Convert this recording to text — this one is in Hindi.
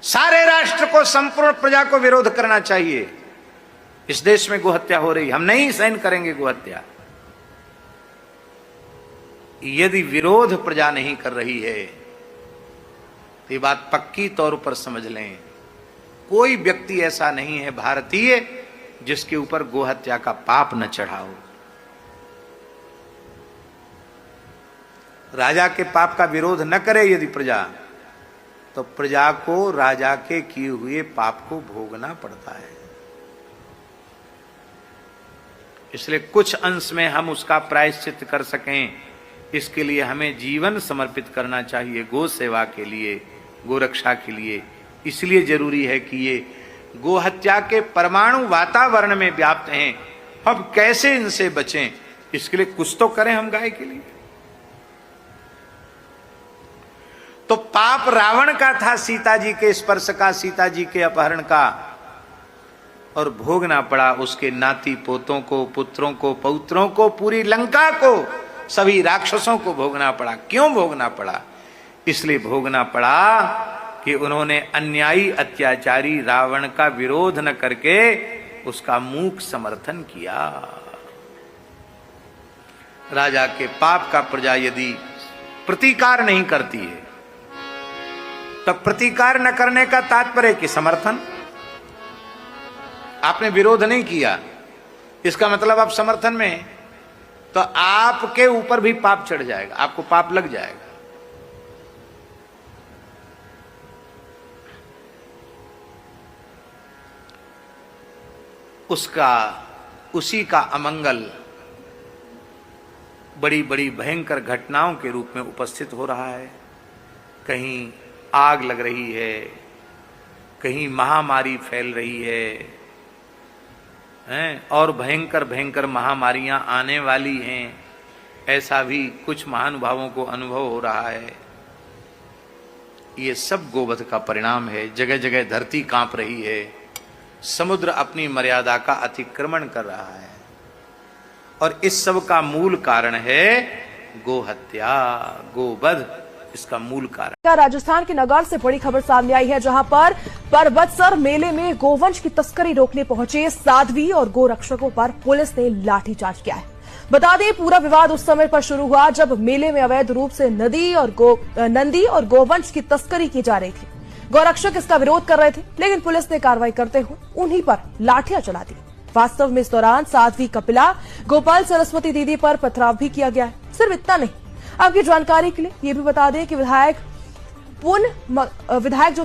सारे राष्ट्र को, संपूर्ण प्रजा को विरोध करना चाहिए। इस देश में गोहत्या हो रही, हम नहीं सहन करेंगे गोहत्या। यदि विरोध प्रजा नहीं कर रही है तो ये बात पक्की तौर पर समझ लें, कोई व्यक्ति ऐसा नहीं है भारतीय जिसके ऊपर गोहत्या का पाप न चढ़ा हो। राजा के पाप का विरोध न करे यदि प्रजा, तो प्रजा को राजा के किए हुए पाप को भोगना पड़ता है। इसलिए कुछ अंश में हम उसका प्रायश्चित कर सकें, इसके लिए हमें जीवन समर्पित करना चाहिए गो सेवा के लिए, गो रक्षा के लिए। इसलिए जरूरी है कि ये गोहत्या के परमाणु वातावरण में व्याप्त हैं, अब कैसे इनसे बचें, इसके लिए कुछ तो करें हम गाय के लिए। तो पाप रावण का था सीता जी के स्पर्श का, सीता जी के अपहरण का, और भोगना पड़ा उसके नाती पोतों को, पुत्रों को, पौत्रों को, पूरी लंका को, सभी राक्षसों को भोगना पड़ा। क्यों भोगना पड़ा? इसलिए भोगना पड़ा कि उन्होंने अन्यायी अत्याचारी रावण का विरोध न करके उसका मूक समर्थन किया। राजा के पाप का प्रजा यदि प्रतिकार नहीं करती है, तो प्रतिकार न करने का तात्पर्य कि समर्थन। आपने विरोध नहीं किया, इसका मतलब आप समर्थन में हैं, तो आपके ऊपर भी पाप चढ़ जाएगा, आपको पाप लग जाएगा। उसी का अमंगल बड़ी बड़ी भयंकर घटनाओं के रूप में उपस्थित हो रहा है। कहीं आग लग रही है, कहीं महामारी फैल रही है, और भयंकर भयंकर महामारियां आने वाली हैं, ऐसा भी कुछ महानुभावों को अनुभव हो रहा है। ये सब गोवध का परिणाम है। जगह जगह धरती कांप रही है, समुद्र अपनी मर्यादा का अतिक्रमण कर रहा है, और इस सब का मूल कारण है गोहत्या, गोवध, इसका मूल कारण। राजस्थान के नगर से बड़ी खबर सामने आई है, जहां पर परबतसर मेले में गोवंश की तस्करी रोकने पहुंचे साध्वी और गोरक्षकों पर पुलिस ने लाठीचार्ज किया है। बता दें, पूरा विवाद उस समय पर शुरू हुआ जब मेले में अवैध रूप से नंदी और गोवंश की तस्करी की जा रही थी। गोरक्षक इसका विरोध कर रहे थे, लेकिन पुलिस ने कार्रवाई करते हुए उन्हीं पर लाठियां चला दी। वास्तव में इस दौरान साध्वी कपिला, गोपाल सरस्वती दीदी पर पथराव भी किया गया है। सिर्फ इतना नहीं, आपकी जानकारी के लिए ये भी बता दें कि विधायक जो थे